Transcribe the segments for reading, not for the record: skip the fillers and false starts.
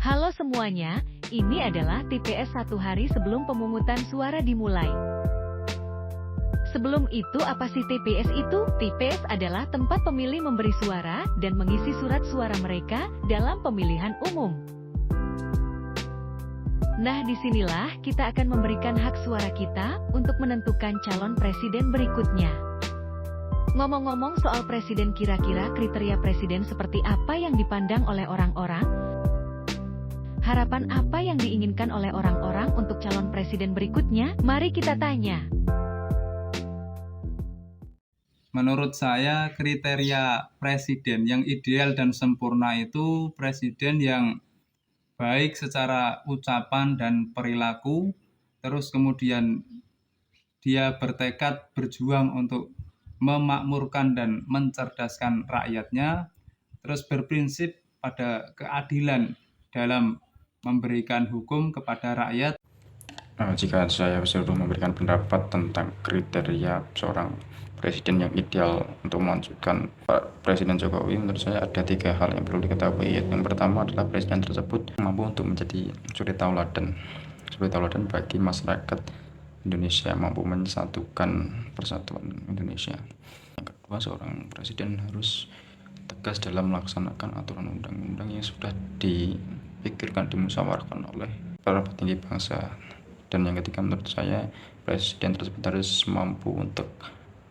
Halo semuanya, ini adalah TPS 1 hari sebelum pemungutan suara dimulai. Sebelum itu apa sih TPS itu? TPS adalah tempat pemilih memberi suara dan mengisi surat suara mereka dalam pemilihan umum. Nah, disinilah kita akan memberikan hak suara kita untuk menentukan calon presiden berikutnya. Ngomong-ngomong soal presiden, kira-kira kriteria presiden seperti apa yang dipandang oleh orang-orang? Harapan apa yang diinginkan oleh orang-orang untuk calon presiden berikutnya? Mari kita tanya. Menurut saya, kriteria presiden yang ideal dan sempurna itu presiden yang baik secara ucapan dan perilaku, terus kemudian dia bertekad berjuang untuk memakmurkan dan mencerdaskan rakyatnya, terus berprinsip pada keadilan dalam memberikan hukum kepada rakyat. Jika saya disuruh memberikan pendapat tentang kriteria seorang presiden yang ideal untuk melanjutkan Pak Presiden Jokowi, menurut saya ada 3 hal yang perlu diketahui. Yang pertama adalah presiden tersebut mampu untuk menjadi suri tauladan bagi masyarakat Indonesia, mampu menyatukan persatuan Indonesia. Yang kedua, seorang presiden harus tegas dalam melaksanakan aturan undang-undang yang sudah dipikirkan, dimusyawarahkan oleh para petinggi bangsa. Dan yang ketiga, menurut saya presiden tersebut harus mampu untuk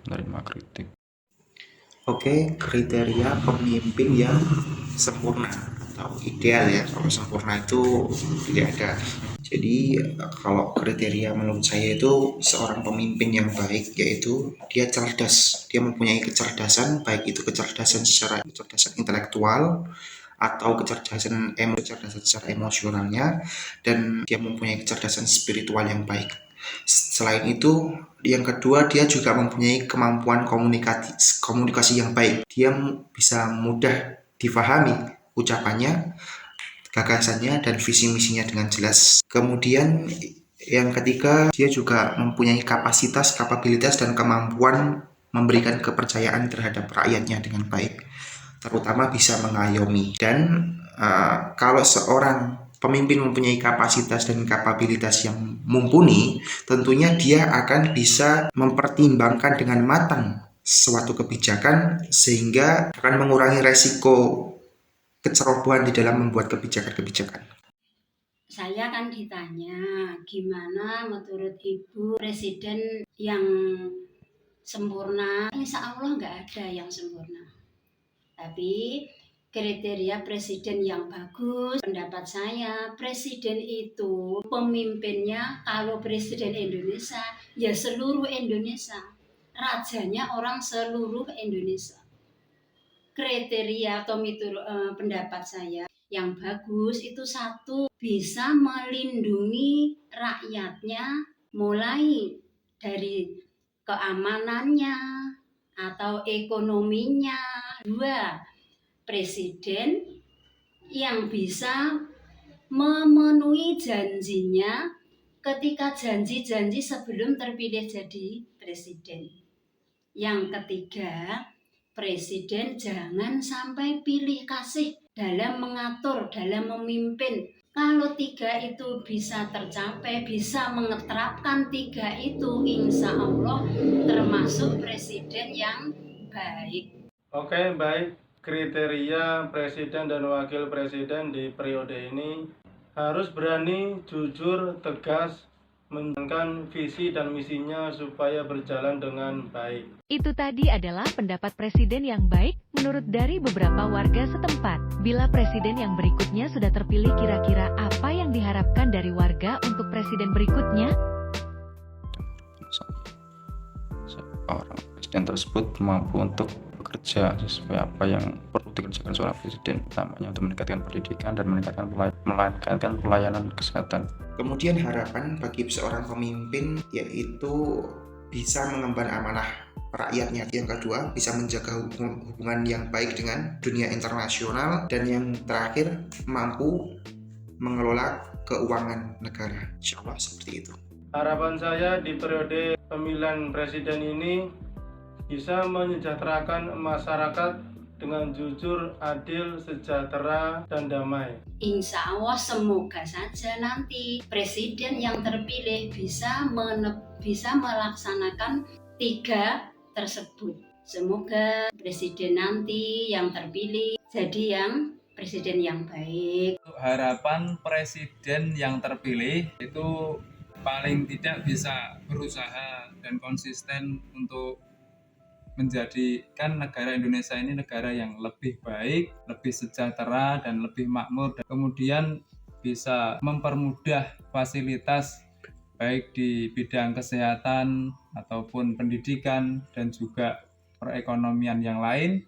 menerima kritik. Oke, kriteria pemimpin yang sempurna atau ideal ya. Kalau sempurna itu tidak ada. Jadi kalau kriteria menurut saya itu seorang pemimpin yang baik yaitu dia cerdas, dia mempunyai kecerdasan, baik itu kecerdasan intelektual atau kecerdasan secara emosionalnya, dan dia mempunyai kecerdasan spiritual yang baik. Selain itu, yang kedua, dia juga mempunyai kemampuan komunikasi yang baik. Dia bisa mudah difahami ucapannya, gagasannya, dan visi misinya dengan jelas. Kemudian yang ketiga, dia juga mempunyai kapabilitas dan kemampuan memberikan kepercayaan terhadap rakyatnya dengan baik, terutama bisa mengayomi. Dan kalau seorang pemimpin mempunyai kapasitas dan kapabilitas yang mumpuni, tentunya dia akan bisa mempertimbangkan dengan matang suatu kebijakan sehingga akan mengurangi resiko kecerobohan di dalam membuat kebijakan-kebijakan. Saya kan ditanya, gimana menurut Ibu presiden yang sempurna? Insya Allah nggak ada yang sempurna. Tapi kriteria presiden yang bagus, pendapat saya, presiden itu pemimpinnya, kalau presiden Indonesia, ya seluruh Indonesia. Rajanya orang seluruh Indonesia. Kriteria atau pendapat saya yang bagus itu satu, bisa melindungi rakyatnya mulai dari keamanannya atau ekonominya. 2, presiden yang bisa memenuhi janjinya ketika janji-janji sebelum terpilih jadi presiden. Yang ketiga, presiden jangan sampai pilih kasih dalam mengatur, dalam memimpin. Kalau 3 itu bisa tercapai, bisa mengeterapkan 3 itu, insya Allah termasuk presiden yang baik. Oke, baik. Kriteria presiden dan wakil presiden di periode ini harus berani, jujur, tegas, menjalankan visi dan misinya supaya berjalan dengan baik. Itu tadi adalah pendapat presiden yang baik menurut dari beberapa warga setempat. Bila presiden yang berikutnya sudah terpilih, kira-kira apa yang diharapkan dari warga untuk presiden berikutnya? Seorang presiden tersebut mampu untuk bekerja sesuai apa yang perlu dikerjakan seorang presiden, utamanya untuk meningkatkan pendidikan dan meningkatkan pelayanan kesehatan. Kemudian harapan bagi seorang pemimpin yaitu bisa mengemban amanah rakyatnya. Yang kedua, bisa menjaga hubungan yang baik dengan dunia internasional. Dan yang terakhir, mampu mengelola keuangan negara. Insya Allah seperti itu. Harapan saya di periode pemilihan presiden ini bisa menyejahterakan masyarakat dengan jujur, adil, sejahtera, dan damai. Insya Allah semoga saja nanti presiden yang terpilih bisa melaksanakan 3 tersebut. Semoga presiden nanti yang terpilih jadi yang presiden yang baik. Harapan presiden yang terpilih itu paling tidak bisa berusaha dan konsisten untuk menjadikan negara Indonesia ini negara yang lebih baik, lebih sejahtera, dan lebih makmur. Dan kemudian bisa mempermudah fasilitas baik di bidang kesehatan ataupun pendidikan dan juga perekonomian yang lain,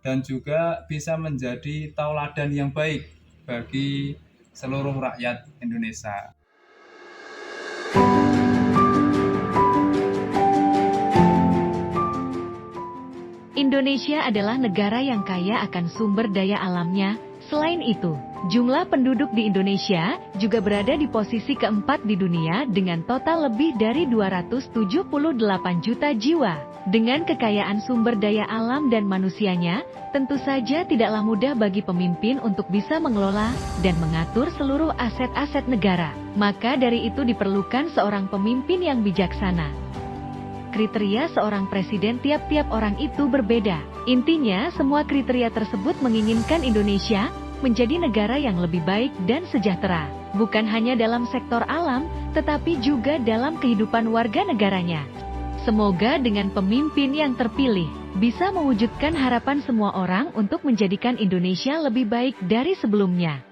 dan juga bisa menjadi tauladan yang baik bagi seluruh rakyat Indonesia. Indonesia adalah negara yang kaya akan sumber daya alamnya. Selain itu, jumlah penduduk di Indonesia juga berada di posisi keempat di dunia dengan total lebih dari 278 juta jiwa. Dengan kekayaan sumber daya alam dan manusianya, tentu saja tidaklah mudah bagi pemimpin untuk bisa mengelola dan mengatur seluruh aset-aset negara. Maka dari itu diperlukan seorang pemimpin yang bijaksana. Kriteria seorang presiden tiap-tiap orang itu berbeda. Intinya, semua kriteria tersebut menginginkan Indonesia menjadi negara yang lebih baik dan sejahtera. Bukan hanya dalam sektor alam, tetapi juga dalam kehidupan warga negaranya. Semoga dengan pemimpin yang terpilih, bisa mewujudkan harapan semua orang untuk menjadikan Indonesia lebih baik dari sebelumnya.